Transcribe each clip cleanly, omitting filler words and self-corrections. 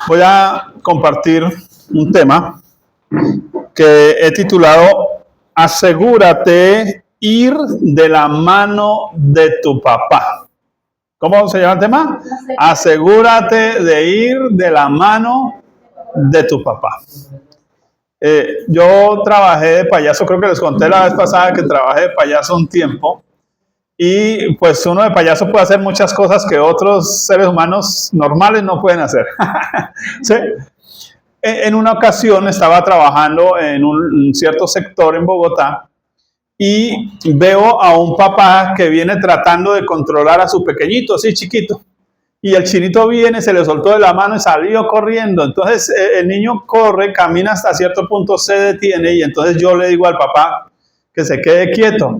Voy a compartir un tema que he titulado Asegúrate ir de la mano de tu papá. ¿Cómo se llama el tema? Asegúrate de ir de la mano de tu papá. Yo trabajé de payaso, creo que les conté la vez pasada que trabajé de payaso un tiempo. Y pues uno de payaso puede hacer muchas cosas que otros seres humanos normales no pueden hacer. ¿Sí? En una ocasión estaba trabajando en un cierto sector en Bogotá y veo a un papá que viene tratando de controlar a su pequeñito, así chiquito. Y el chinito viene, se le soltó de la mano y salió corriendo. Entonces el niño corre, camina hasta cierto punto, se detiene y entonces yo le digo al papá que se quede quieto.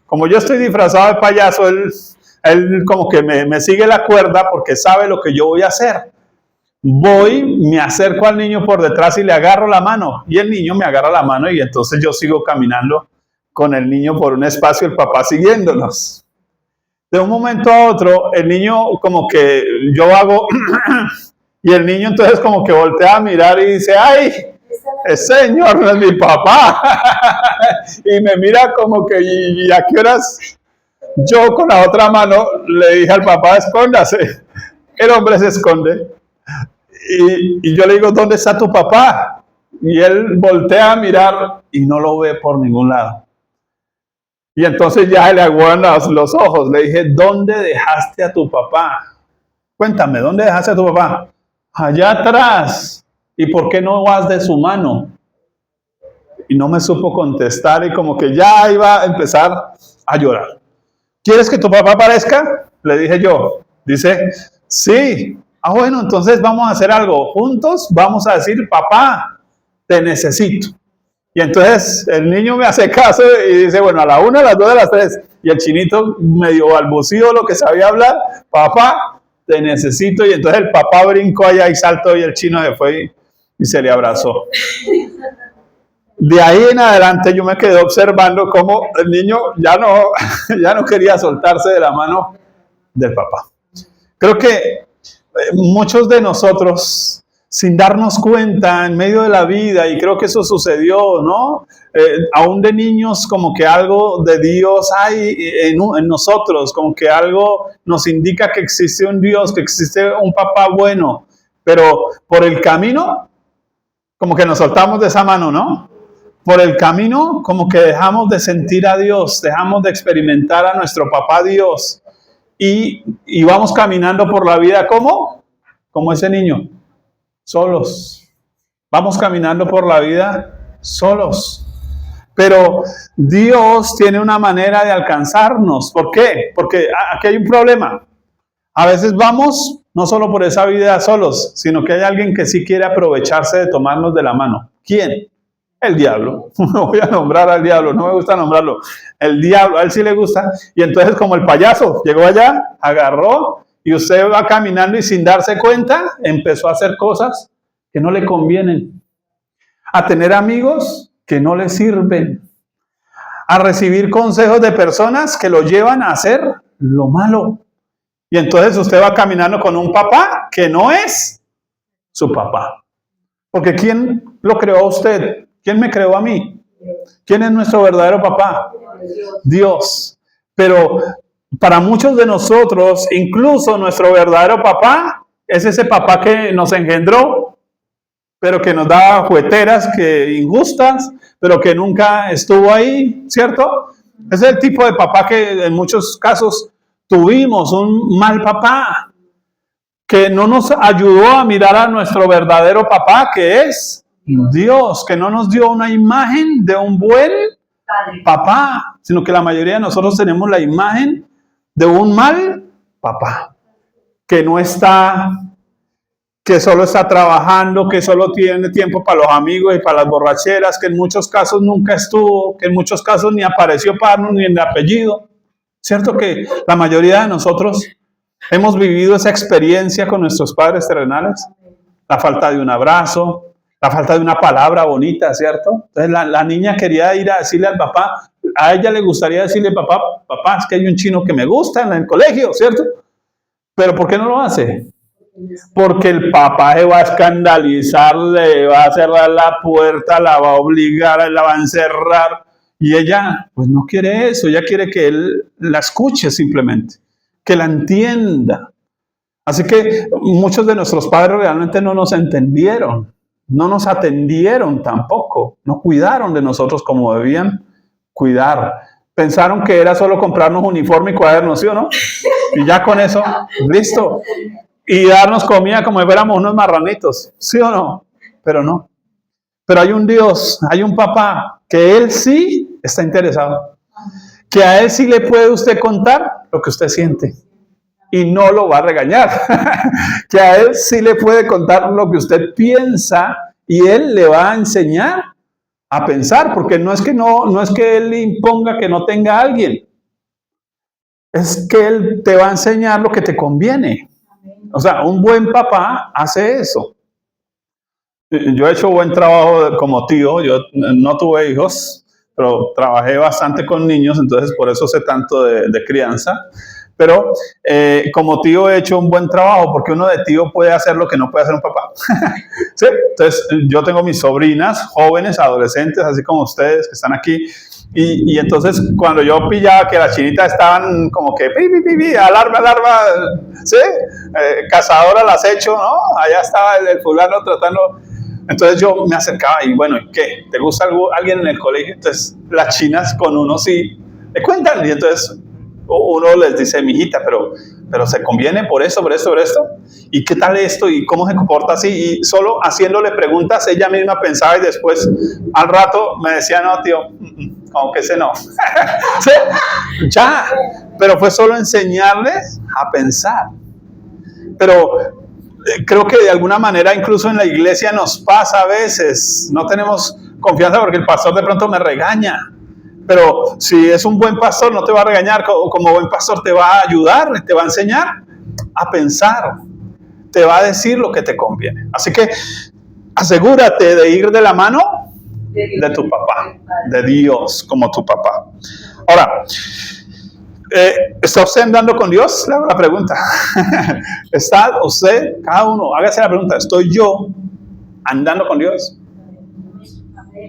Como yo estoy disfrazado de payaso, él como que me sigue la cuerda porque sabe lo que yo voy a hacer. Voy, me acerco al niño por detrás y le agarro la mano. Y el niño me agarra la mano y entonces yo sigo caminando con el niño por un espacio, el papá siguiéndonos. De un momento a otro, el niño como que yo hago y el niño entonces como que voltea a mirar y dice, ¡ay! Ese señor no es mi papá. Y me mira como que, ¿y a qué horas? Yo con la otra mano le dije al papá, escóndase. El hombre se esconde. Y yo le digo, ¿dónde está tu papá? Y él voltea a mirar y no lo ve por ningún lado. Y entonces ya le aguan los ojos. Le dije, ¿dónde dejaste a tu papá? Cuéntame, ¿dónde dejaste a tu papá? Allá atrás. ¿Y por qué no vas de su mano? Y no me supo contestar y como que ya iba a empezar a llorar. ¿Quieres que tu papá aparezca? Le dije yo. Dice, sí. Ah, bueno, entonces vamos a hacer algo. Juntos vamos a decir, papá, te necesito. Y entonces el niño me hace caso y dice, bueno, a la 1, a las 2, a las 3. Y el chinito medio balbució lo que sabía hablar. Papá, te necesito. Y entonces el papá brincó allá y saltó y el chino se fue y se le abrazó. De ahí en adelante yo me quedé observando cómo el niño ya no quería soltarse de la mano del papá. Creo que muchos de nosotros, sin darnos cuenta, en medio de la vida, y creo que eso sucedió, ¿no? Aún de niños, como que algo de Dios hay en nosotros, como que algo nos indica que existe un Dios, que existe un papá bueno, pero por el camino, como que nos soltamos de esa mano, ¿no? Por el camino, como que dejamos de sentir a Dios, dejamos de experimentar a nuestro papá Dios, y vamos caminando por la vida, ¿cómo? Como ese niño, solos. Vamos caminando por la vida solos. Pero Dios tiene una manera de alcanzarnos. ¿Por qué? Porque aquí hay un problema. A veces vamos no solo por esa vida solos, sino que hay alguien que sí quiere aprovecharse de tomarnos de la mano. ¿Quién? El diablo. No voy a nombrar al diablo, no me gusta nombrarlo. El diablo, a él sí le gusta. Y entonces como el payaso llegó allá, agarró, y usted va caminando y sin darse cuenta, empezó a hacer cosas que no le convienen. A tener amigos que no le sirven. A recibir consejos de personas que lo llevan a hacer lo malo. Y entonces usted va caminando con un papá que no es su papá. Porque ¿quién lo creó a usted? ¿Quién me creó a mí? ¿Quién es nuestro verdadero papá? Dios. Pero para muchos de nosotros, incluso nuestro verdadero papá es ese papá que nos engendró, pero que nos da jugueteras que injustas, pero que nunca estuvo ahí, ¿cierto? Es el tipo de papá que en muchos casos tuvimos, un mal papá, que no nos ayudó a mirar a nuestro verdadero papá, que es Dios, que no nos dio una imagen de un buen papá, sino que la mayoría de nosotros tenemos la imagen de un mal papá, que no está, que solo está trabajando, que solo tiene tiempo para los amigos y para las borracheras, que en muchos casos nunca estuvo, que en muchos casos ni apareció para darnos ni el apellido. ¿Cierto que la mayoría de nosotros hemos vivido esa experiencia con nuestros padres terrenales? La falta de un abrazo, la falta de una palabra bonita, ¿cierto? Entonces la niña quería ir a decirle al papá, a ella le gustaría decirle, papá, es que hay un chino que me gusta en el colegio, ¿cierto? Pero ¿por qué no lo hace? Porque el papá se va a escandalizar, le va a cerrar la puerta, la va a obligar, la va a encerrar. Y ella, pues no quiere eso, ella quiere que él la escuche simplemente, que la entienda. Así que muchos de nuestros padres realmente no nos entendieron, no nos atendieron tampoco, no cuidaron de nosotros como debían cuidar. Pensaron que era solo comprarnos uniforme y cuadernos, ¿sí o no? Y ya con eso, listo. Y darnos comida como si fuéramos unos marranitos, ¿sí o no? Pero no. Pero hay un Dios, hay un papá, que Él sí está interesado. Que a Él sí le puede usted contar lo que usted siente. Y no lo va a regañar. Que a Él sí le puede contar lo que usted piensa y Él le va a enseñar a pensar, porque no es que Él le imponga que no tenga a alguien. Es que Él te va a enseñar lo que te conviene. O sea, un buen papá hace eso. Yo he hecho buen trabajo como tío. Yo no tuve hijos, pero trabajé bastante con niños, entonces por eso sé tanto de crianza. Pero como tío he hecho un buen trabajo, porque uno de tío puede hacer lo que no puede hacer un papá. ¿Sí? Entonces yo tengo mis sobrinas, jóvenes, adolescentes, así como ustedes que están aquí. Y entonces cuando yo pillaba que las chinitas estaban como que alarma, ¿sí? Cazadora las hecho, ¿no? Allá estaba el fulano tratando. Entonces yo me acercaba y bueno, ¿qué? ¿Te gusta alguien en el colegio? Entonces las chinas con uno sí le cuentan y entonces uno les dice, mijita, pero se conviene por esto, y qué tal esto, y cómo se comporta así, y solo haciéndole preguntas, ella misma pensaba y después al rato me decía, no, tío, como que ese no. ¿Sí? Ya, pero fue solo enseñarles a pensar. Pero creo que de alguna manera incluso en la iglesia nos pasa a veces, no tenemos confianza porque el pastor de pronto me regaña. Pero si es un buen pastor, no te va a regañar, como buen pastor te va a ayudar, te va a enseñar a pensar, te va a decir lo que te conviene. Así que asegúrate de ir de la mano de tu papá, de Dios como tu papá. Ahora, ¿está usted andando con Dios? Le hago la pregunta. ¿Está usted, cada uno, hágase la pregunta, ¿estoy yo andando con Dios?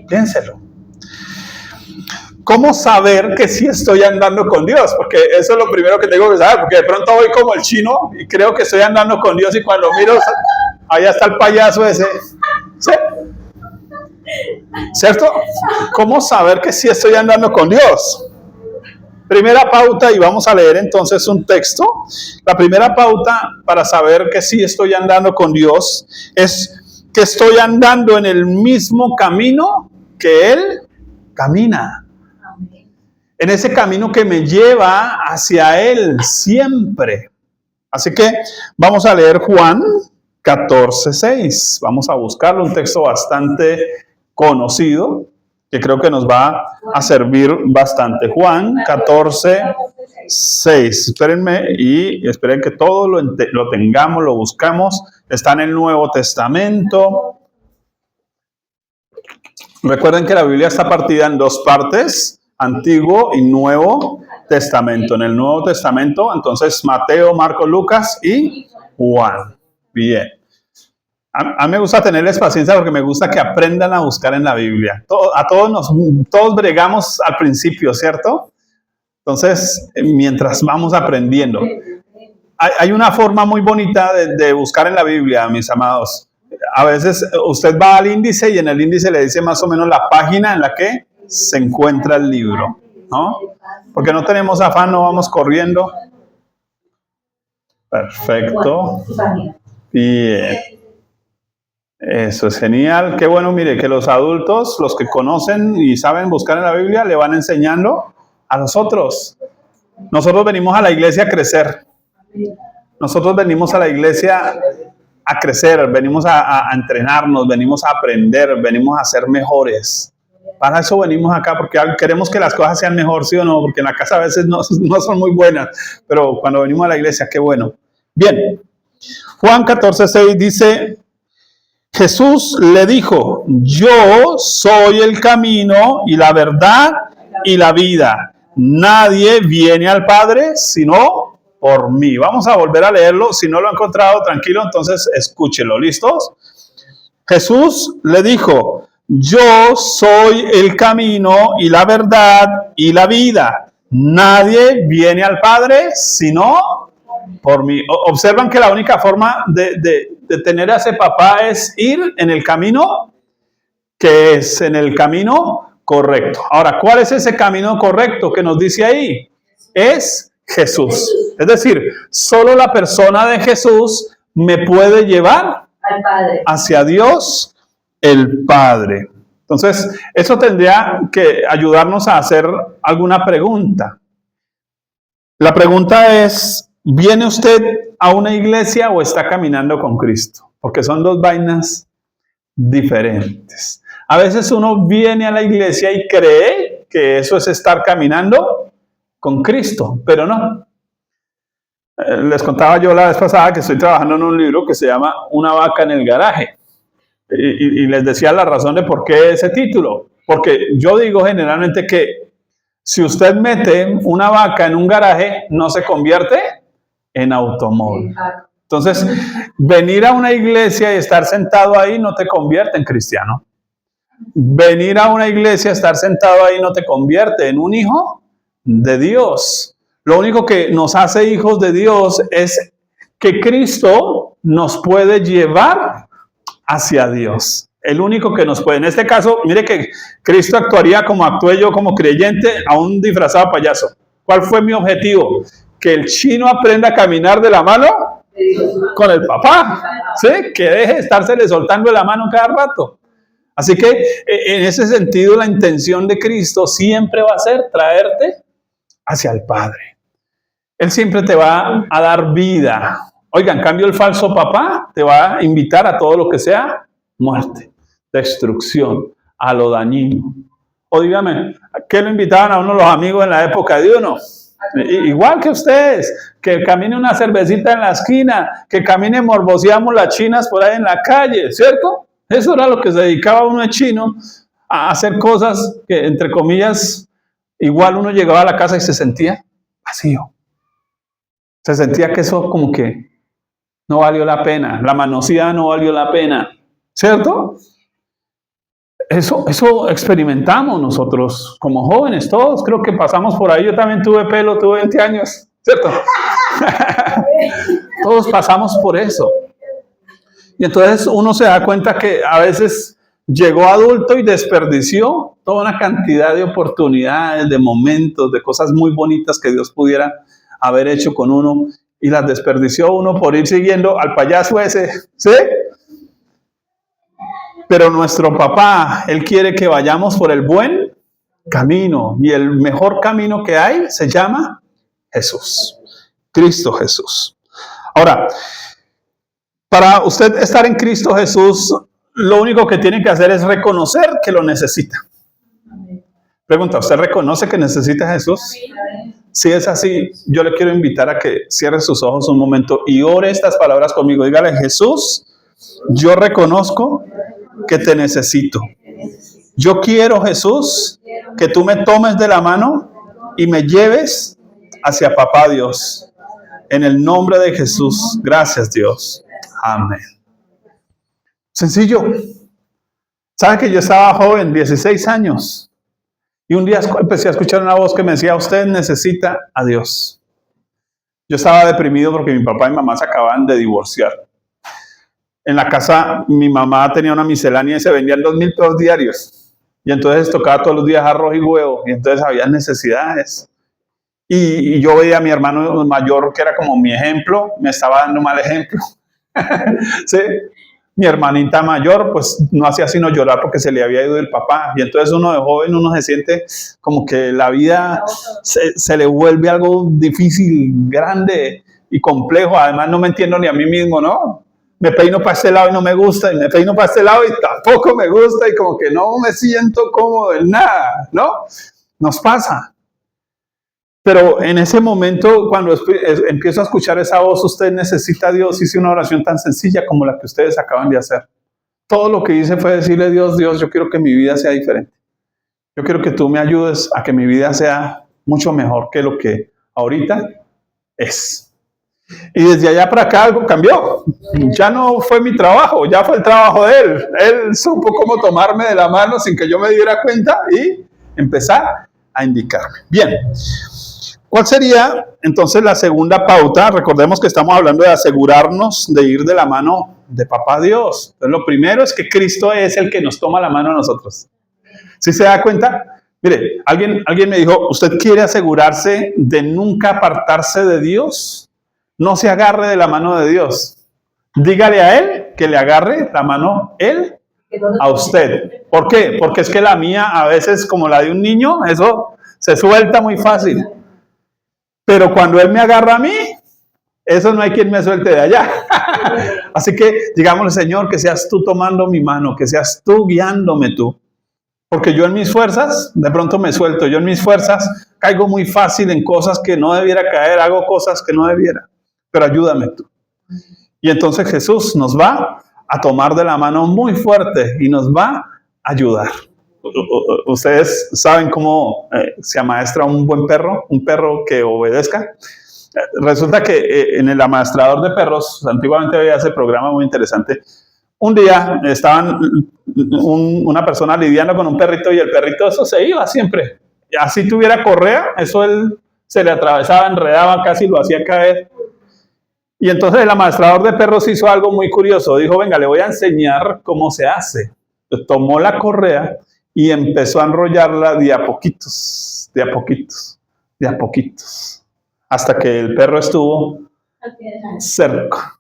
Piénselo. ¿Cómo saber que sí estoy andando con Dios? Porque eso es lo primero que tengo que saber, porque de pronto voy como el chino y creo que estoy andando con Dios y cuando miro, allá está el payaso ese. ¿Sí? ¿Cierto? ¿Cómo saber que sí estoy andando con Dios? Primera pauta, y vamos a leer entonces un texto. La primera pauta para saber que sí estoy andando con Dios es que estoy andando en el mismo camino que Él camina. En ese camino que me lleva hacia Él siempre. Así que vamos a leer Juan 14:6. Vamos a buscarlo, un texto bastante conocido que creo que nos va a servir bastante. Juan 14:6. Espérenme y esperen que todo lo tengamos, lo buscamos. Está en el Nuevo Testamento. Recuerden que la Biblia está partida en dos partes. Antiguo y Nuevo Testamento. En el Nuevo Testamento, entonces, Mateo, Marcos, Lucas y Juan. Bien. A mí me gusta tenerles paciencia porque me gusta que aprendan a buscar en la Biblia. Todos bregamos al principio, ¿cierto? Entonces, mientras vamos aprendiendo. Hay una forma muy bonita de buscar en la Biblia, mis amados. A veces usted va al índice y en el índice le dice más o menos la página en la que se encuentra el libro, ¿no? Porque no tenemos afán, no vamos corriendo. Perfecto. Bien. Eso es genial. Qué bueno, mire, que los adultos, los que conocen y saben buscar en la Biblia, le van enseñando a los otros. Nosotros venimos a la iglesia a crecer. Nosotros venimos a la iglesia a crecer, venimos a entrenarnos, venimos a aprender, venimos a ser mejores. Para eso venimos acá, porque queremos que las cosas sean mejor, ¿sí o no? Porque en la casa a veces no son muy buenas, pero cuando venimos a la iglesia, qué bueno. Bien, Juan 14:6 dice, Jesús le dijo, yo soy el camino y la verdad y la vida. Nadie viene al Padre sino por mí. Vamos a volver a leerlo. Si no lo ha encontrado, tranquilo, entonces escúchelo. ¿Listos? Jesús le dijo: yo soy el camino y la verdad y la vida. Nadie viene al Padre sino por mí. Observan que la única forma de tener a ese papá es ir en el camino, que es en el camino correcto. Ahora, ¿cuál es ese camino correcto que nos dice ahí? Es Jesús. Es decir, solo la persona de Jesús me puede llevar al Padre, hacia Dios el Padre. Entonces, eso tendría que ayudarnos a hacer alguna pregunta. La pregunta es: ¿viene usted a una iglesia o está caminando con Cristo? Porque son dos vainas diferentes. A veces uno viene a la iglesia y cree que eso es estar caminando con Cristo, pero no. Les contaba yo la vez pasada que estoy trabajando en un libro que se llama Una vaca en el garaje. Y les decía la razón de por qué ese título. Porque yo digo generalmente que si usted mete una vaca en un garaje, no se convierte en automóvil. Entonces, venir a una iglesia y estar sentado ahí no te convierte en cristiano. Venir a una iglesia, estar sentado ahí no te convierte en un hijo de Dios. Lo único que nos hace hijos de Dios es que Cristo nos puede llevar hacia Dios. El único que nos puede. En este caso, mire que Cristo actuaría como actué yo como creyente, a un disfrazado payaso. ¿Cuál fue mi objetivo? Que el chino aprenda a caminar de la mano con el papá. ¿Sí? Que deje de estársele soltando la mano cada rato. Así que en ese sentido, la intención de Cristo siempre va a ser traerte hacia el Padre. Él siempre te va a dar vida. Oiga, en cambio el falso papá te va a invitar a todo lo que sea muerte, destrucción, a lo dañino. O dígame, ¿qué lo invitaban a uno los amigos en la época de uno? Igual que ustedes, que camine una cervecita en la esquina, que camine morboseamos las chinas por ahí en la calle, ¿cierto? Eso era lo que se dedicaba uno de chino, a hacer cosas que, entre comillas, igual uno llegaba a la casa y se sentía vacío. Se sentía que eso como que no valió la pena, la manoseada no valió la pena, ¿cierto? Eso experimentamos nosotros como jóvenes, todos creo que pasamos por ahí. Yo también tuve pelo, tuve 20 años, ¿cierto? Todos pasamos por eso. Y entonces uno se da cuenta que a veces llegó adulto y desperdició toda una cantidad de oportunidades, de momentos, de cosas muy bonitas que Dios pudiera haber hecho con uno, y las desperdició uno por ir siguiendo al payaso ese, ¿sí? Pero nuestro papá, Él quiere que vayamos por el buen camino, y el mejor camino que hay se llama Jesús, Cristo Jesús. Ahora, para usted estar en Cristo Jesús, lo único que tiene que hacer es reconocer que lo necesita. Pregunta, ¿usted reconoce que necesita a Jesús? Si es así, yo le quiero invitar a que cierre sus ojos un momento y ore estas palabras conmigo. Dígale: Jesús, yo reconozco que te necesito. Yo quiero, Jesús, que tú me tomes de la mano y me lleves hacia Papá Dios. En el nombre de Jesús, gracias Dios. Amén. Sencillo. ¿Sabe que yo estaba joven, 16 años? Y un día empecé a escuchar una voz que me decía: usted necesita a Dios. Yo estaba deprimido porque mi papá y mamá se acababan de divorciar. En la casa mi mamá tenía una miscelánea y se vendían 2.000 pesos diarios. Y entonces tocaba todos los días arroz y huevo. Y entonces había necesidades. Y yo veía a mi hermano mayor, que era como mi ejemplo, me estaba dando mal ejemplo. ¿Sí? Mi hermanita mayor, pues no hacía sino llorar porque se le había ido el papá. Y entonces uno de joven, uno se siente como que la vida se le vuelve algo difícil, grande y complejo. Además no me entiendo ni a mí mismo, ¿no? Me peino para este lado y no me gusta, y me peino para este lado y tampoco me gusta, y como que no me siento cómodo en nada, ¿no? Nos pasa. Pero en ese momento, cuando empiezo a escuchar esa voz, usted necesita a Dios, hice una oración tan sencilla como la que ustedes acaban de hacer. Todo lo que hice fue decirle: Dios, yo quiero que mi vida sea diferente. Yo quiero que tú me ayudes a que mi vida sea mucho mejor que lo que ahorita es. Y desde allá para acá algo cambió. Ya no fue mi trabajo, ya fue el trabajo de él. Él supo cómo tomarme de la mano sin que yo me diera cuenta y empezar a indicarme. Bien, ¿cuál sería entonces la segunda pauta? Recordemos que estamos hablando de asegurarnos de ir de la mano de Papá Dios. Entonces, lo primero es que Cristo es el que nos toma la mano a nosotros. ¿Sí se da cuenta? Mire, alguien me dijo, ¿usted quiere asegurarse de nunca apartarse de Dios? No se agarre de la mano de Dios. Dígale a Él que le agarre la mano Él a usted. ¿Por qué? Porque es que la mía a veces, como la de un niño, eso se suelta muy fácil. Pero cuando Él me agarra a mí, eso no hay quien me suelte de allá. Así que digámosle, Señor, que seas tú tomando mi mano, que seas tú guiándome tú. Porque yo en mis fuerzas, de pronto me suelto. Yo en mis fuerzas caigo muy fácil en cosas que no debiera caer, hago cosas que no debiera. Pero ayúdame tú. Y entonces Jesús nos va a tomar de la mano muy fuerte y nos va a ayudar. Ustedes saben cómo se amaestra un buen perro, un perro que obedezca. Resulta que en el amaestrador de perros, antiguamente había ese programa muy interesante. Un día estaban una persona lidiando con un perrito y el perrito eso se iba siempre. Y así tuviera correa, eso él se le atravesaba, enredaba, casi lo hacía caer. Y entonces el amaestrador de perros hizo algo muy curioso. Dijo, venga, le voy a enseñar cómo se hace. Tomó la correa y empezó a enrollarla de a poquitos, de a poquitos, de a poquitos, hasta que el perro estuvo cerca.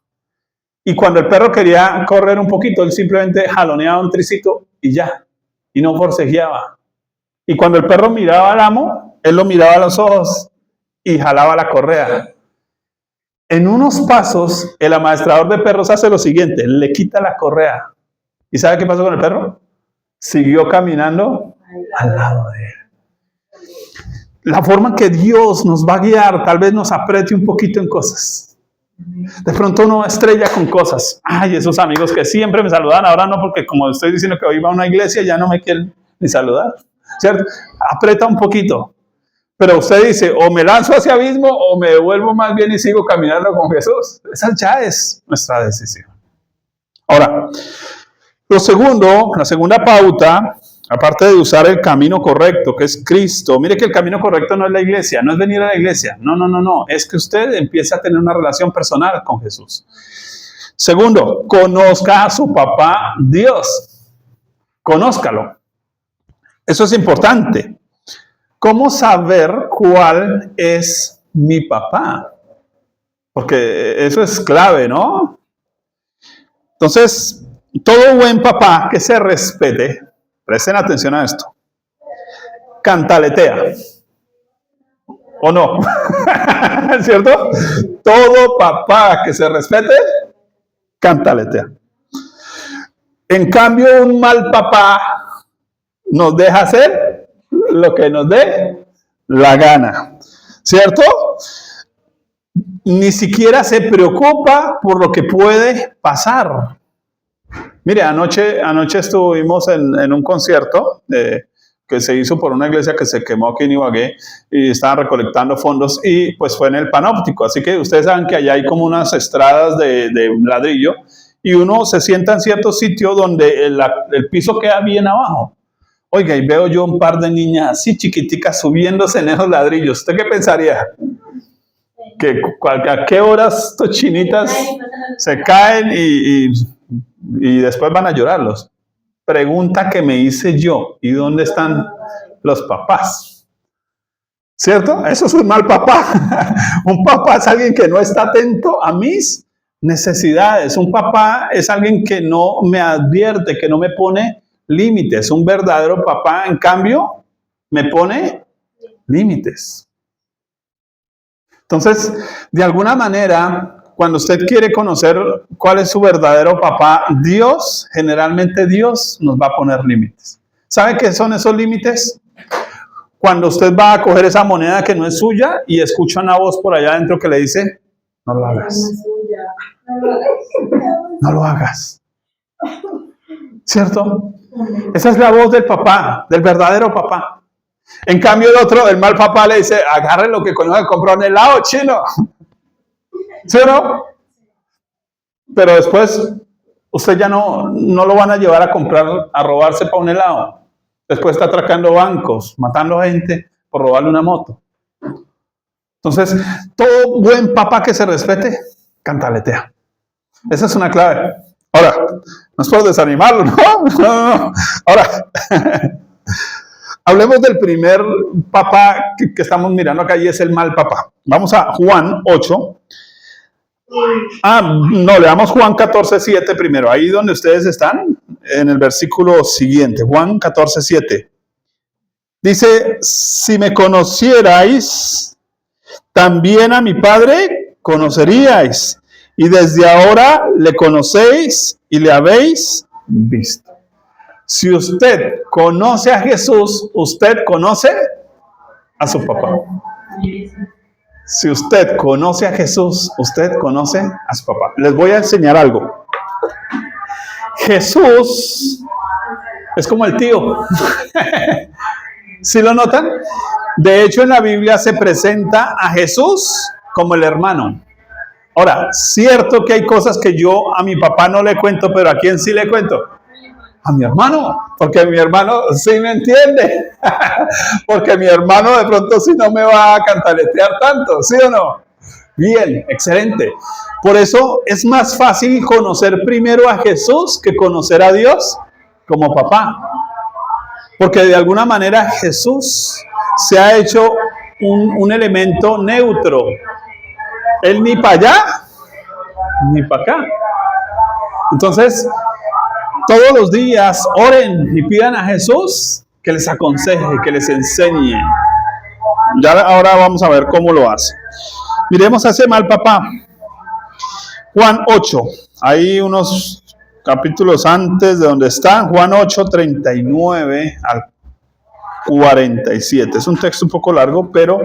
Y cuando el perro quería correr un poquito, él simplemente jaloneaba un tricito y ya, y no forcejeaba. Y cuando el perro miraba al amo, él lo miraba a los ojos y jalaba la correa. En unos pasos, el amaestrador de perros hace lo siguiente, le quita la correa. ¿Y sabe qué pasó con el perro? Siguió caminando al lado de él. La forma en que Dios nos va a guiar, tal vez nos apriete un poquito en cosas. De pronto uno estrella con cosas. Ay, esos amigos que siempre me saludan, ahora no, porque como estoy diciendo que hoy va a una iglesia, ya no me quieren ni saludar. ¿Cierto? Aprieta un poquito. Pero usted dice, o me lanzo hacia abismo o me devuelvo más bien y sigo caminando con Jesús. Esa ya es nuestra decisión. Ahora, lo segundo, la segunda pauta, aparte de usar el camino correcto, que es Cristo, mire que el camino correcto no es la iglesia, no es venir a la iglesia, no, es que usted empiece a tener una relación personal con Jesús. Segundo, conozca a su papá Dios, conózcalo. Eso es importante. ¿Cómo saber cuál es mi papá? Porque eso es clave, ¿no? Entonces, todo buen papá que se respete, presten atención a esto, cantaletea. ¿O no? ¿Cierto? Todo papá que se respete, cantaletea. En cambio, un mal papá nos deja hacer lo que nos dé la gana. ¿Cierto? Ni siquiera se preocupa por lo que puede pasar. Mire, anoche estuvimos en un concierto que se hizo por una iglesia que se quemó aquí en Ibagué y estaban recolectando fondos y pues fue en el Panóptico. Así que ustedes saben que allá hay como unas estradas de ladrillo y uno se sienta en cierto sitio donde el piso queda bien abajo. Oiga, y veo yo un par de niñas así chiquiticas subiéndose en esos ladrillos. ¿Usted qué pensaría? ¿A qué horas estos chinitas se caen y después van a llorarlos? Pregunta que me hice yo. ¿Y dónde están los papás? ¿Cierto? Eso es un mal papá. Un papá es alguien que no está atento a mis necesidades. Un papá es alguien que no me advierte, que no me pone límites. Un verdadero papá, en cambio, me pone límites. Entonces, de alguna manera, cuando usted quiere conocer cuál es su verdadero papá, generalmente Dios nos va a poner límites. ¿Sabe qué son esos límites? Cuando usted va a coger esa moneda que no es suya y escucha una voz por allá adentro que le dice, no lo hagas. No lo hagas. ¿Cierto? Esa es la voz del papá, del verdadero papá. En cambio el mal papá le dice, agarre lo que conoce, compró un helado chino. ¿Sí o no? Pero después usted ya no lo van a llevar a comprar, a robarse para un helado. Después está atracando bancos, matando gente por robarle una moto. Entonces, todo buen papá que se respete, cantaletea. Esa es una clave. Ahora, no es por desanimarlo, ¿no? No. Ahora, hablemos del primer papá que estamos mirando acá y es el mal papá. Vamos a Juan 8. No, leamos Juan 14:7 primero. Ahí donde ustedes están, en el versículo siguiente. Juan 14:7. Dice, si me conocierais, también a mi Padre conoceríais. Y desde ahora le conocéis y le habéis visto. Si usted conoce a Jesús, usted conoce a su papá. Si usted conoce a Jesús, usted conoce a su papá. Les voy a enseñar algo. Jesús es como el tío. ¿Sí lo notan? De hecho, en la Biblia se presenta a Jesús como el hermano. Ahora, cierto que hay cosas que yo a mi papá no le cuento, pero ¿a quién sí le cuento? A mi hermano, porque mi hermano sí me entiende. Porque mi hermano de pronto sí no me va a cantaletear tanto, ¿sí o no? Bien, excelente. Por eso es más fácil conocer primero a Jesús que conocer a Dios como papá. Porque de alguna manera Jesús se ha hecho un elemento neutro. Él ni para allá, ni para acá. Entonces, todos los días oren y pidan a Jesús que les aconseje, que les enseñe. Ya ahora vamos a ver cómo lo hace. Miremos a ese mal papá. Juan 8. Hay unos capítulos antes de donde están. Juan 8, 39 al 47. Es un texto un poco largo, pero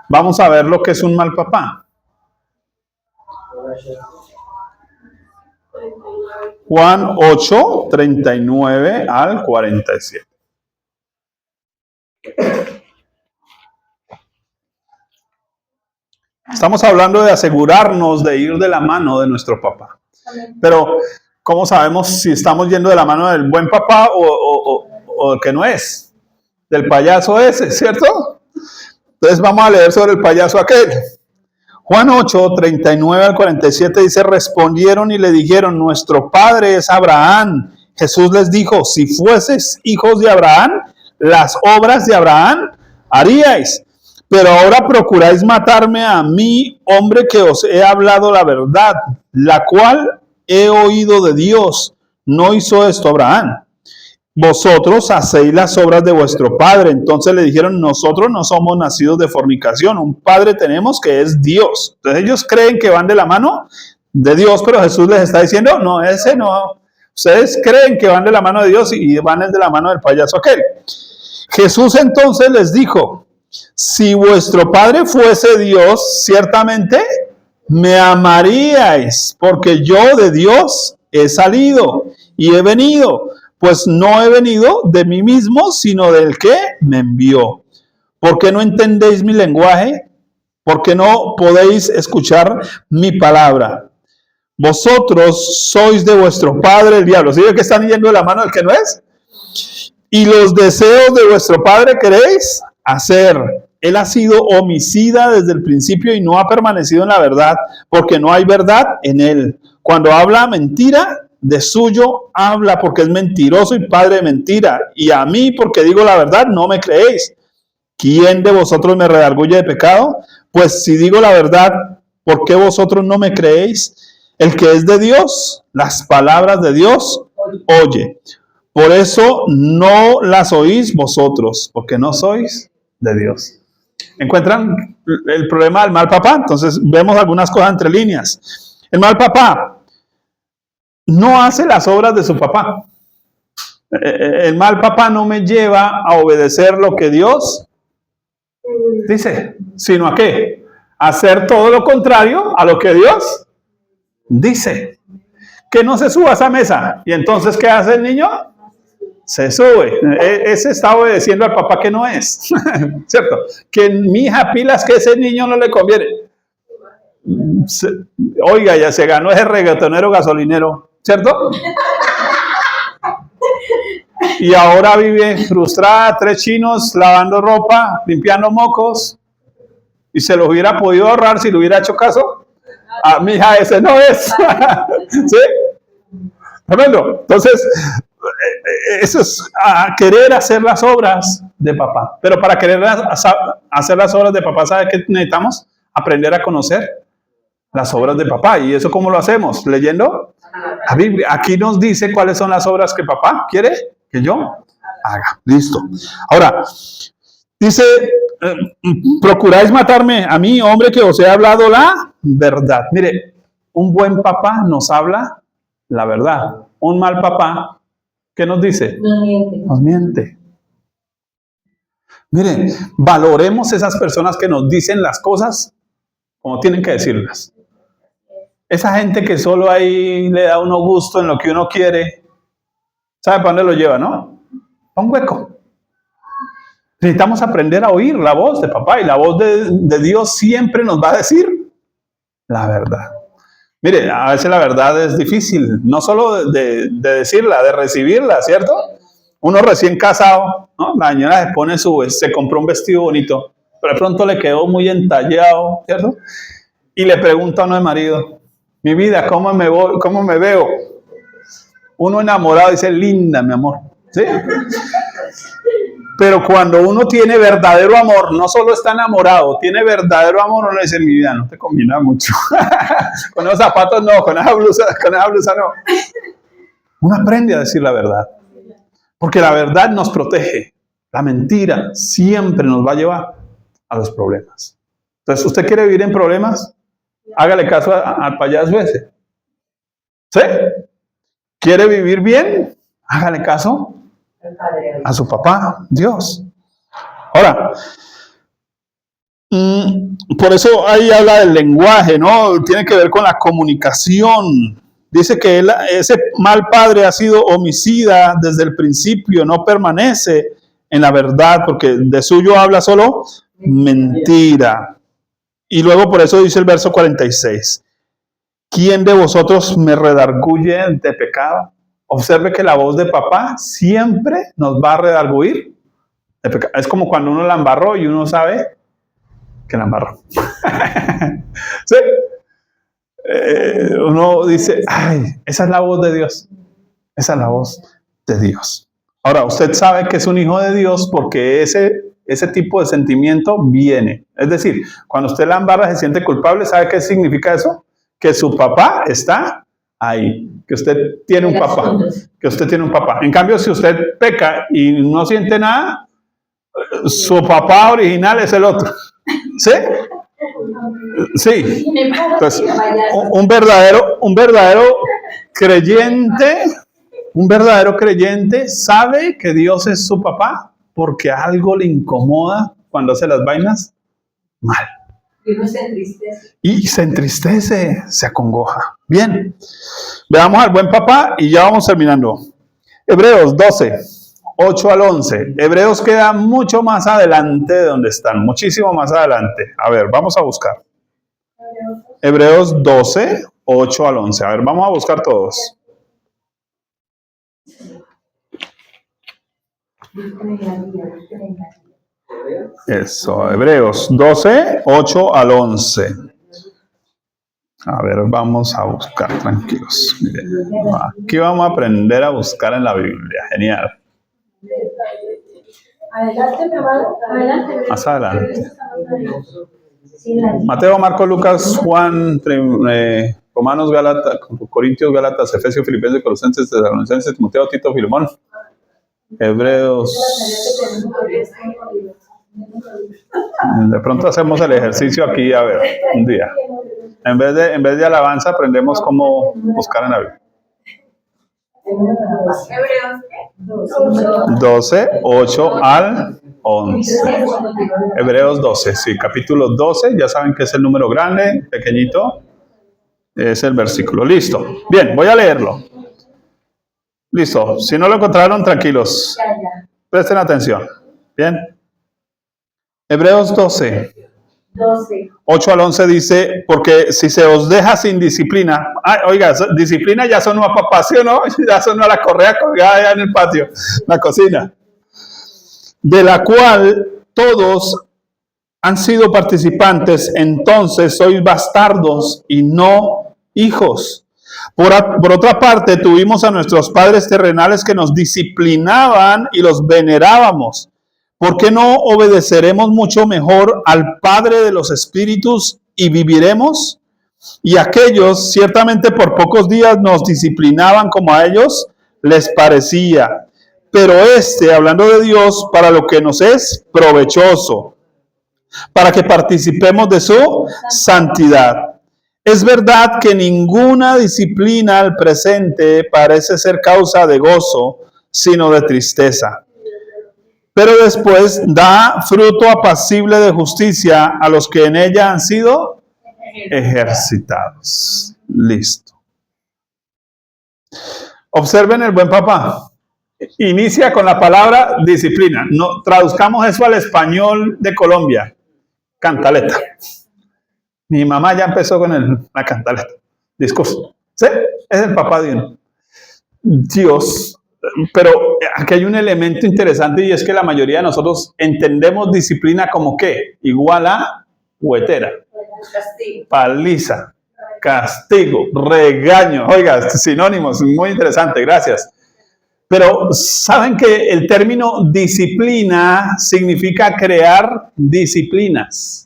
vamos a ver lo que es un mal papá. Juan 8, 39 al 47. Estamos hablando de asegurarnos de ir de la mano de nuestro papá. Pero, ¿cómo sabemos si estamos yendo de la mano del buen papá o el que no es? Del payaso ese, ¿cierto? Entonces vamos a leer sobre el payaso aquel. Juan 8, 39 al 47 dice, respondieron y le dijeron, nuestro padre es Abraham. Jesús les dijo, si fueseis hijos de Abraham, las obras de Abraham haríais. Pero ahora procuráis matarme a mí, hombre que os he hablado la verdad, la cual he oído de Dios. No hizo esto Abraham. Vosotros hacéis las obras de vuestro padre. Entonces le dijeron, nosotros no somos nacidos de fornicación, un padre tenemos que es Dios. Entonces ellos creen que van de la mano de Dios, pero Jesús les está diciendo, no, ese no. Ustedes creen que van de la mano de Dios y van de la mano del payaso aquel. Jesús entonces les dijo, si vuestro padre fuese Dios, ciertamente me amaríais, porque yo de Dios he salido y he venido. Pues no he venido de mí mismo, sino del que me envió. ¿Por qué no entendéis mi lenguaje? ¿Por qué no podéis escuchar mi palabra? Vosotros sois de vuestro padre el diablo. ¿Sí ve que están yendo de la mano del que no es? Y los deseos de vuestro padre queréis hacer. Él ha sido homicida desde el principio y no ha permanecido en la verdad, porque no hay verdad en él. Cuando habla mentira, de suyo habla, porque es mentiroso y padre de mentira. Y a mí, porque digo la verdad, no me creéis. ¿Quién de vosotros me redarguye de pecado? Pues si digo la verdad, ¿por qué vosotros no me creéis? El que es de Dios, las palabras de Dios oye. Por eso no las oís vosotros, porque no sois de Dios. ¿Encuentran el problema del mal papá? Entonces vemos algunas cosas entre líneas. El mal papá no hace las obras de su papá. El mal papá no me lleva a obedecer lo que Dios dice, sino a qué? A hacer todo lo contrario a lo que Dios dice. Que no se suba a esa mesa. ¿Y entonces qué hace el niño? Se sube. Ese está obedeciendo al papá que no es. ¿Cierto? Que mi hija pilas que ese niño no le conviene. Oiga, ya se ganó ese reggaetonero gasolinero, ¿cierto? Y ahora vive frustrada, 3 chinos lavando ropa, limpiando mocos, y se los hubiera podido ahorrar si le hubiera hecho caso. A mi hija, ese no es. ¿Sí? Tremendo. Entonces, eso es querer hacer las obras de papá. Pero para querer hacer las obras de papá, ¿sabe qué necesitamos? Aprender a conocer las obras de papá. ¿Y eso cómo lo hacemos? Leyendo la Biblia. Aquí nos dice cuáles son las obras que papá quiere que yo haga. Listo. Ahora, dice, procuráis matarme a mí, hombre, que os he hablado la verdad. Mire, un buen papá nos habla la verdad. Un mal papá, ¿qué nos dice? Nos miente. Nos miente. Mire, valoremos esas personas que nos dicen las cosas como tienen que decirlas. Esa gente que solo ahí le da a uno gusto en lo que uno quiere, ¿sabe para dónde lo lleva, no? A un hueco. Necesitamos aprender a oír la voz de papá, y la voz de Dios siempre nos va a decir la verdad. Mire, a veces la verdad es difícil, no solo de decirla, de recibirla, ¿cierto? Uno recién casado, ¿no? La señora se compró un vestido bonito, pero de pronto le quedó muy entallado, ¿cierto? Y le pregunta a uno de marido, mi vida, ¿cómo me veo? Uno enamorado dice, linda, mi amor, ¿sí? Pero cuando uno tiene verdadero amor, no solo está enamorado, tiene verdadero amor, uno le dice, mi vida, no te combina mucho. Con esos zapatos no, con esa blusa no. Uno aprende a decir la verdad. Porque la verdad nos protege. La mentira siempre nos va a llevar a los problemas. Entonces, ¿usted quiere vivir en problemas? Hágale caso al payaso ese. ¿Sí? ¿Quiere vivir bien? Hágale caso a su papá, Dios. Ahora, por eso ahí habla del lenguaje, ¿no? Tiene que ver con la comunicación. Dice que ese mal padre ha sido homicida desde el principio, no permanece en la verdad, porque de suyo habla solo mentira. Y luego por eso dice el verso 46, ¿quién de vosotros me redarguye de pecado? Observe que la voz de papá siempre nos va a redarguir de pecado. Es como cuando uno la embarró y uno sabe que la embarró. ¿Sí? Uno dice, ay, esa es la voz de Dios. Esa es la voz de Dios. Ahora, usted sabe que es un hijo de Dios porque ese tipo de sentimiento viene. Es decir, cuando usted la embarra se siente culpable, ¿sabe qué significa eso? Que su papá está ahí, que usted tiene un papá, que usted tiene un papá. En cambio, si usted peca y no siente nada, su papá original es el otro. ¿Sí? Sí. Entonces, un verdadero creyente sabe que Dios es su papá porque algo le incomoda cuando hace las vainas mal. Y uno se entristece. Y se entristece, se acongoja. Bien, veamos al buen papá y ya vamos terminando. Hebreos 12, 8 al 11. Hebreos queda mucho más adelante de donde están, muchísimo más adelante. A ver, vamos a buscar. Hebreos 12, 8 al 11. A ver, vamos a buscar todos. Eso, Hebreos 12, 8 al 11. A ver, vamos a buscar, tranquilos. Miren, aquí vamos a aprender a buscar en la Biblia. Genial. Adelante, mi amado. Adelante. Más adelante. Mateo, Marcos, Lucas, Juan, Romanos, Gálatas, Corintios, Gálatas, Efesios, Filipenses, Colosenses, Tesalonicenses, Timoteo, Tito, Filemón, Hebreos. De pronto hacemos el ejercicio aquí, a ver, un día. En vez de alabanza, aprendemos cómo buscar en la Biblia. Hebreos 12, 8 al 11. Hebreos 12, sí, capítulo 12, ya saben que es el número grande, pequeñito, es el versículo. Listo. Bien, voy a leerlo. Listo. Si no lo encontraron, tranquilos. Presten atención. Bien. Hebreos 12, 12. 8 al 11 dice, porque si se os deja sin disciplina, oiga, disciplina ya sonó a papá, ¿sí o no? Ya sonó a la correa colgada allá en el patio, la cocina, de la cual todos han sido participantes, entonces sois bastardos y no hijos. Por otra parte, tuvimos a nuestros padres terrenales que nos disciplinaban y los venerábamos. ¿Por qué no obedeceremos mucho mejor al Padre de los Espíritus y viviremos? Y aquellos ciertamente por pocos días nos disciplinaban como a ellos les parecía. Pero hablando de Dios, para lo que nos es provechoso, para que participemos de su santidad. Es verdad que ninguna disciplina al presente parece ser causa de gozo, sino de tristeza. Pero después da fruto apacible de justicia a los que en ella han sido ejercitados. Listo. Observen el buen papá. Inicia con la palabra disciplina. No, traduzcamos eso al español de Colombia. Cantaleta. Mi mamá ya empezó con la cantaleta. Discurso. ¿Sí? Es el papá de uno. Dios. Pero aquí hay un elemento interesante y es que la mayoría de nosotros entendemos disciplina como ¿qué? Igual a huetera, paliza, castigo, regaño. Oiga, sinónimos, muy interesante, gracias. Pero saben que el término disciplina significa crear disciplinas.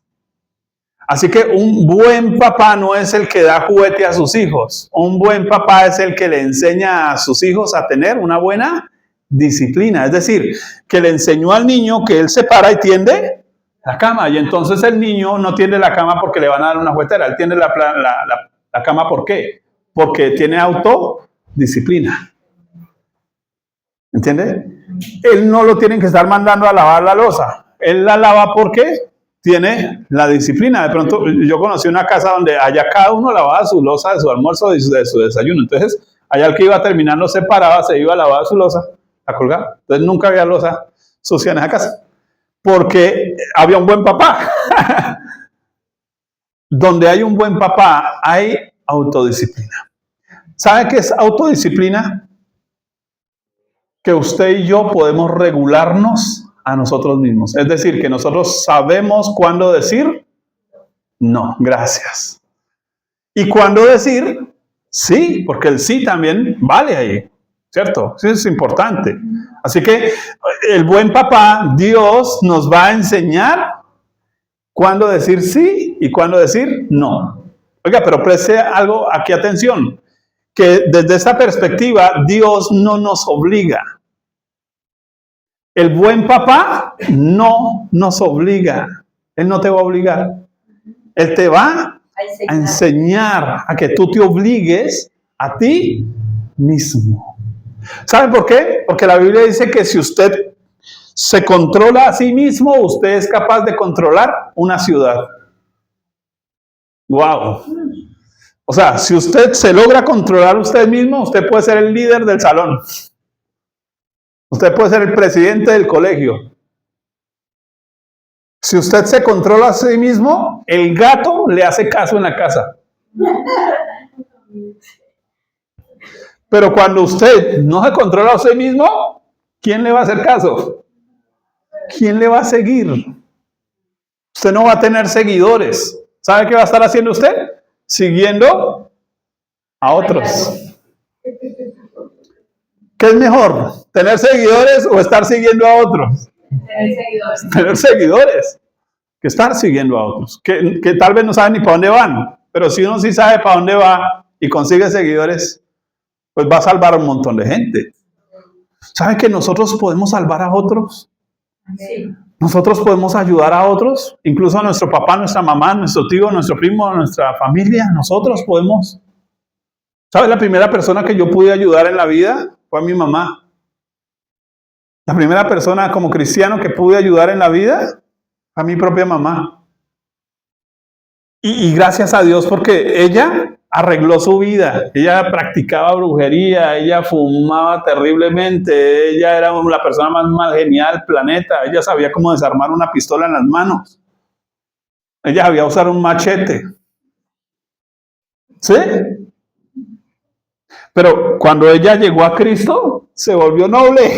Así que un buen papá no es el que da juguete a sus hijos. Un buen papá es el que le enseña a sus hijos a tener una buena disciplina. Es decir, que le enseñó al niño que él se para y tiende la cama. Y entonces el niño no tiende la cama porque le van a dar una juguetera. Él tiende la cama ¿por qué? Porque tiene autodisciplina. ¿Entiende? Él no lo tienen que estar mandando a lavar la loza. Él la lava porque tiene la disciplina. De pronto yo conocí una casa donde allá cada uno lavaba su loza de su almuerzo y de su desayuno. Entonces allá el que iba terminando se paraba, se iba a lavar su loza, a colgar. Entonces nunca había loza sucia en esa casa porque había un buen papá. Donde hay un buen papá hay autodisciplina. ¿Sabe qué es autodisciplina? Que usted y yo podemos regularnos a nosotros mismos. Es decir, que nosotros sabemos cuándo decir no, gracias. Y cuándo decir sí, porque el sí también vale ahí, ¿cierto? Sí, es importante. Así que el buen papá, Dios, nos va a enseñar cuándo decir sí y cuándo decir no. Oiga, pero preste algo aquí atención, que desde esta perspectiva Dios no nos obliga. El buen papá no nos obliga. Él no te va a obligar. Él te va a enseñar a que tú te obligues a ti mismo. ¿Saben por qué? Porque la Biblia dice que si usted se controla a sí mismo, usted es capaz de controlar una ciudad. ¡Wow! O sea, si usted se logra controlar a usted mismo, usted puede ser el líder del salón. Usted puede ser el presidente del colegio. Si usted se controla a sí mismo, el gato le hace caso en la casa. Pero cuando usted no se controla a sí mismo, ¿quién le va a hacer caso? ¿Quién le va a seguir? Usted no va a tener seguidores. ¿Sabe qué va a estar haciendo usted? Siguiendo a otros. ¿Qué es mejor? ¿Tener seguidores o estar siguiendo a otros? Tener seguidores. Tener seguidores que estar siguiendo a otros. Que tal vez no saben ni para dónde van. Pero si uno sí sabe para dónde va y consigue seguidores, pues va a salvar a un montón de gente. ¿Saben que nosotros podemos salvar a otros? Sí. Nosotros podemos ayudar a otros, incluso a nuestro papá, nuestra mamá, nuestro tío, nuestro primo, nuestra familia. Nosotros podemos. ¿Sabes? La primera persona que yo pude ayudar en la vida fue a mi mamá. La primera persona como cristiano que pude ayudar en la vida fue a mi propia mamá. Y gracias a Dios porque ella arregló su vida. Ella practicaba brujería, ella fumaba terriblemente, ella era la persona más genial del planeta, ella sabía cómo desarmar una pistola en las manos. Ella sabía usar un machete. ¿Sí? Pero cuando ella llegó a Cristo, se volvió noble.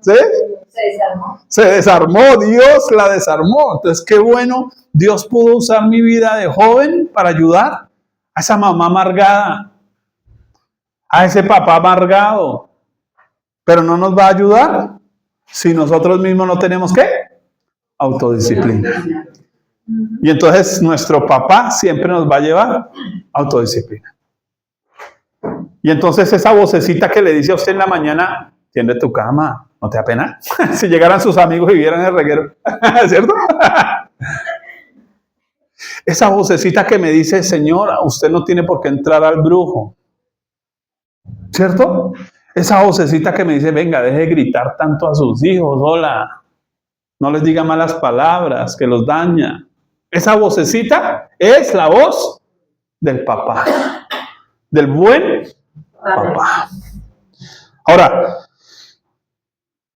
¿Sí? Se desarmó. Se desarmó, Dios la desarmó. Entonces, qué bueno, Dios pudo usar mi vida de joven para ayudar a esa mamá amargada, a ese papá amargado. Pero no nos va a ayudar si nosotros mismos no tenemos ¿qué? Autodisciplina. Y entonces nuestro papá siempre nos va a llevar autodisciplina. Y entonces esa vocecita que le dice a usted en la mañana, tiende tu cama, ¿no te da pena? Si llegaran sus amigos y vieran el reguero, ¿cierto? Esa vocecita que me dice, señora, usted no tiene por qué entrar al brujo, ¿cierto? Esa vocecita que me dice, venga, deje de gritar tanto a sus hijos, hola, no les diga malas palabras, que los daña. Esa vocecita es la voz del papá, del buen papá. Ahora,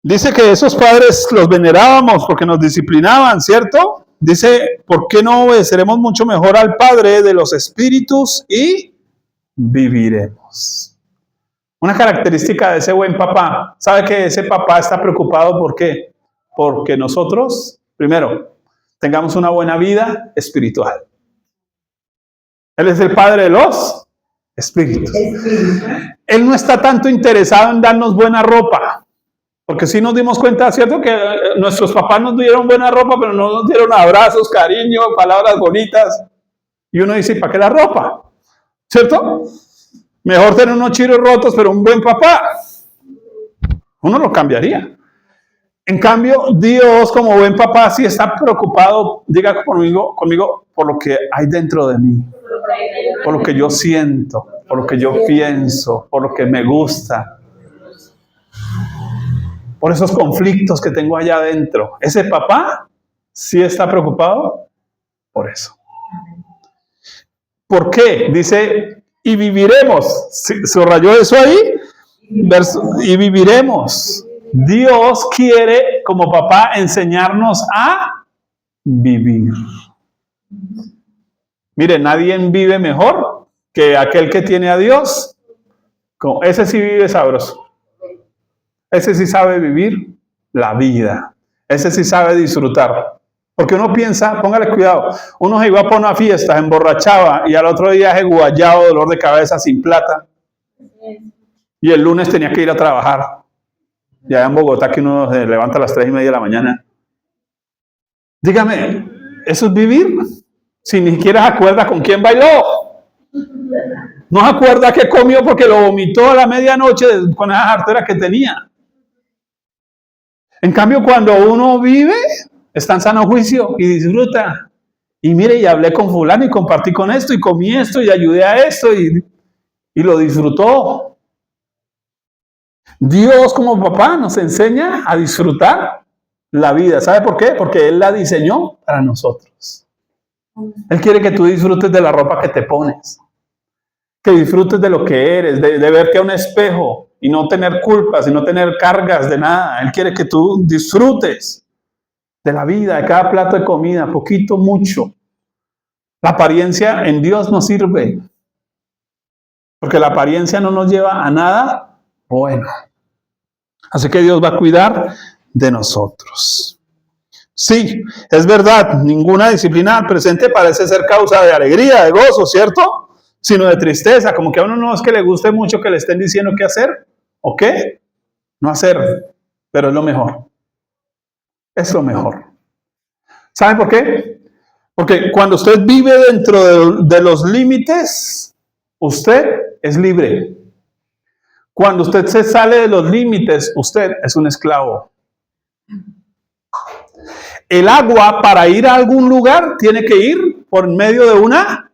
dice que esos padres los venerábamos porque nos disciplinaban, ¿cierto? Dice, ¿por qué no obedeceremos mucho mejor al Padre de los espíritus y viviremos? Una característica de ese buen papá, ¿sabe que ese papá está preocupado por qué? Porque nosotros, primero, tengamos una buena vida espiritual. Él es el Padre de los espíritus. Él no está tanto interesado en darnos buena ropa, porque sí nos dimos cuenta, ¿cierto? Que nuestros papás nos dieron buena ropa, pero no nos dieron abrazos, cariño, palabras bonitas. Y uno dice, ¿para qué la ropa? ¿Cierto? Mejor tener unos chiros rotos, pero un buen papá. Uno lo cambiaría. En cambio, Dios como buen papá sí está preocupado, diga conmigo, por lo que hay dentro de mí. Por lo que yo siento, por lo que yo pienso, por lo que me gusta. Por esos conflictos que tengo allá adentro. Ese papá sí está preocupado por eso. ¿Por qué? Dice, y viviremos. Subrayó eso ahí. Y viviremos. Dios quiere, como papá, enseñarnos a vivir. Mire, nadie vive mejor que aquel que tiene a Dios. Ese sí vive sabroso. Ese sí sabe vivir la vida. Ese sí sabe disfrutar. Porque uno piensa, póngale cuidado, uno se iba para una fiesta, se emborrachaba y al otro día se guayado, dolor de cabeza, sin plata. Y el lunes tenía que ir a trabajar. Ya en Bogotá que uno se levanta a las 3:30 de la mañana. Dígame, ¿eso es vivir? Si ni siquiera se acuerda con quién bailó. No se acuerda qué comió porque lo vomitó a la medianoche con esa jartera que tenía. En cambio, cuando uno vive, está en sano juicio y disfruta. Y mire, y hablé con fulano y compartí con esto y comí esto y ayudé a esto y lo disfrutó. Dios como papá nos enseña a disfrutar la vida. ¿Sabe por qué? Porque Él la diseñó para nosotros. Él quiere que tú disfrutes de la ropa que te pones. Que disfrutes de lo que eres, de verte a un espejo y no tener culpas y no tener cargas de nada. Él quiere que tú disfrutes de la vida, de cada plato de comida, poquito, mucho. La apariencia en Dios no sirve. Porque la apariencia no nos lleva a nada bueno. Así que Dios va a cuidar de nosotros. Sí, es verdad, ninguna disciplina al presente parece ser causa de alegría, de gozo, ¿cierto? Sino de tristeza, como que a uno no es que le guste mucho que le estén diciendo qué hacer o qué no hacer, pero es lo mejor. Es lo mejor. ¿Sabe por qué? Porque cuando usted vive dentro de los límites, usted es libre. Cuando usted se sale de los límites, usted es un esclavo. El agua para ir a algún lugar tiene que ir por medio de una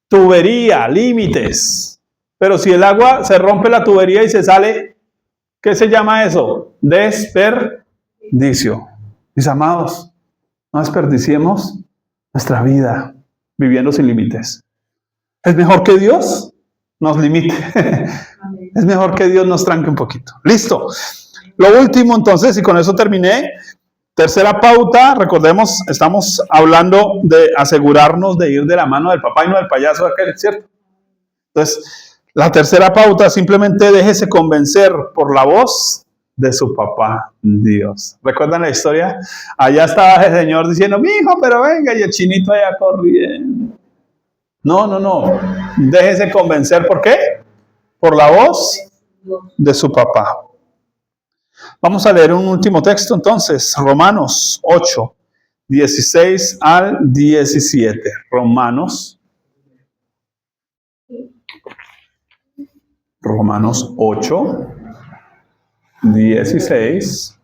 tubería, límites. Pero si el agua se rompe la tubería y se sale, ¿qué se llama eso? Desperdicio. Mis amados, no desperdiciemos nuestra vida viviendo sin límites. Es mejor que Dios nos limite. Es mejor que Dios nos tranque un poquito. Listo. Lo último entonces, y con eso terminé, Tercera pauta, recordemos, estamos hablando de asegurarnos de ir de la mano del papá y no del payaso aquel, ¿cierto? Entonces, la tercera pauta, simplemente déjese convencer por la voz de su papá Dios. ¿Recuerdan la historia? Allá estaba el Señor diciendo, mi hijo, pero venga, y el chinito allá corriendo. No. Déjese convencer, ¿por qué? Por la voz de su papá. Vamos a leer un último texto entonces, Romanos 8, 16 al 17. Romanos 8, 16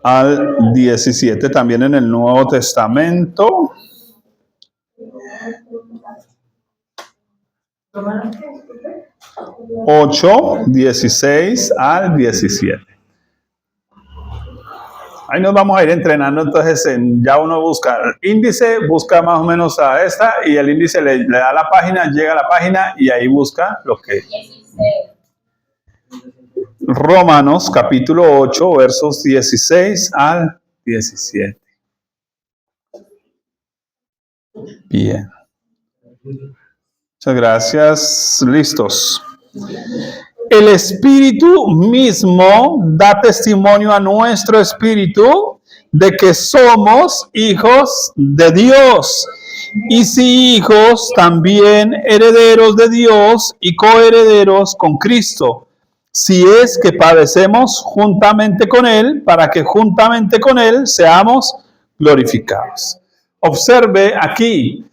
al 17, también en el Nuevo Testamento. Romanos 8, 16 al 17. Ahí nos vamos a ir entrenando, entonces ya uno busca el índice, busca más o menos a esta y el índice le da la página, llega a la página y ahí busca lo que... Romanos capítulo 8, versos 16 al 17. Bien. Muchas gracias. Listos. El Espíritu mismo da testimonio a nuestro espíritu de que somos hijos de Dios. Y si hijos, también herederos de Dios y coherederos con Cristo. Si es que padecemos juntamente con Él, para que juntamente con Él seamos glorificados. Observe aquí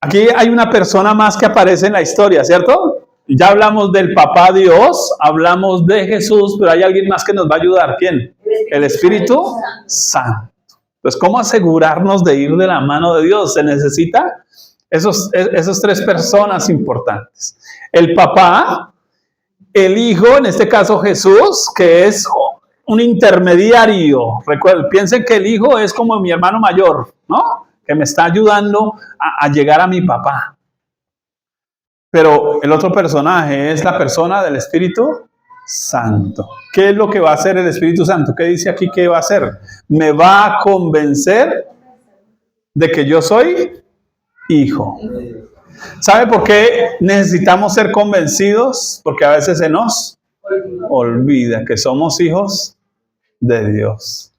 hay una persona más que aparece en la historia, ¿cierto? Ya hablamos del papá Dios, hablamos de Jesús, pero hay alguien más que nos va a ayudar. ¿Quién? El Espíritu Santo. Pues, ¿cómo asegurarnos de ir de la mano de Dios? Se necesita esos tres personas importantes. El papá, el Hijo, en este caso Jesús, que es un intermediario. Recuerden, piensen que el Hijo es como mi hermano mayor, ¿no? Que me está ayudando a llegar a mi papá. Pero el otro personaje es la persona del Espíritu Santo. ¿Qué es lo que va a hacer el Espíritu Santo? ¿Qué dice aquí que va a hacer? Me va a convencer de que yo soy hijo. ¿Sabe por qué necesitamos ser convencidos? Porque a veces se nos olvida que somos hijos de Dios.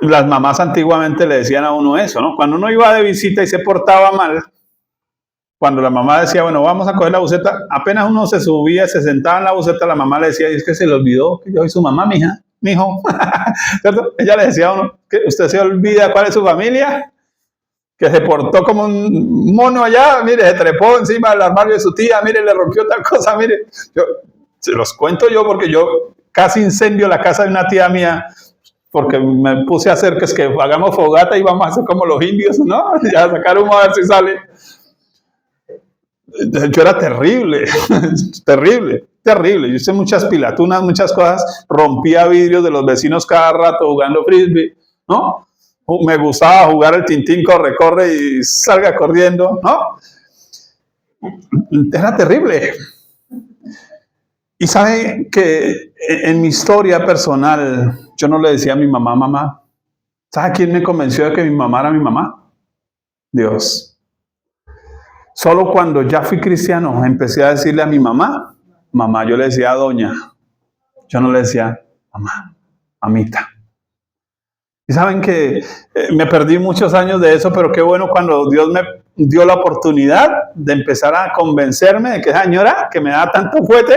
Las mamás antiguamente le decían a uno eso, ¿no? Cuando uno iba de visita y se portaba mal, cuando la mamá decía, bueno, vamos a coger la buseta, apenas uno se subía, se sentaba en la buseta, la mamá le decía, y es que se le olvidó que yo soy su mamá, mija, mijo. ¿Cierto? Ella le decía a uno, que usted se olvida cuál es su familia, que se portó como un mono allá, mire, se trepó encima del armario de su tía, mire, le rompió tal cosa, mire. Se los cuento yo porque yo casi incendio la casa de una tía mía, porque me puse a hacer que es que hagamos fogata y vamos a hacer como los indios, ¿no? Ya sacar humo a ver si sale. Yo era terrible, terrible. Yo hice muchas pilatunas, muchas cosas, rompía vidrios de los vecinos cada rato jugando frisbee, ¿no? Me gustaba jugar el tintín, corre y salga corriendo, ¿no? Era terrible. Y sabe que en mi historia personal, yo no le decía a mi mamá, mamá. ¿Sabe quién me convenció de que mi mamá era mi mamá? Dios. Solo cuando ya fui cristiano empecé a decirle a mi mamá, mamá, yo le decía doña. Yo no le decía mamá, mamita. Y saben que me perdí muchos años de eso, pero qué bueno cuando Dios me dio la oportunidad de empezar a convencerme de que esa señora que me da tanto fuerte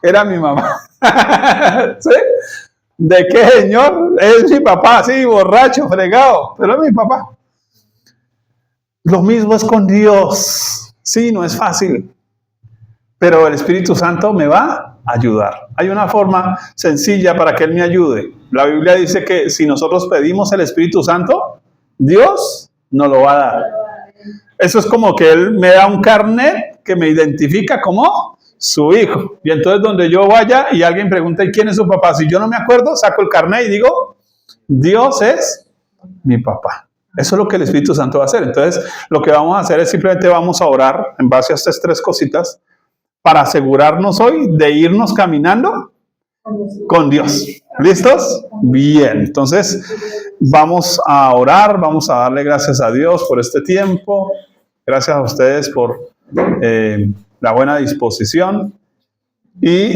era mi mamá. ¿Sí? ¿De qué señor? Es mi papá, sí, borracho, fregado, pero es mi papá. Lo mismo es con Dios. Sí, no es fácil, pero el Espíritu Santo me va a ayudar. Hay una forma sencilla para que Él me ayude. La Biblia dice que si nosotros pedimos el Espíritu Santo, Dios nos lo va a dar. Eso es como que Él me da un carnet que me identifica como su hijo. Y entonces donde yo vaya y alguien pregunta, ¿y quién es su papá? Si yo no me acuerdo, saco el carnet y digo, Dios es mi papá. Eso es lo que el Espíritu Santo va a hacer. Entonces, lo que vamos a hacer es simplemente vamos a orar en base a estas tres cositas para asegurarnos hoy de irnos caminando con Dios. ¿Listos? Bien, entonces vamos a orar, vamos a darle gracias a Dios por este tiempo. Gracias a ustedes por la buena disposición. Y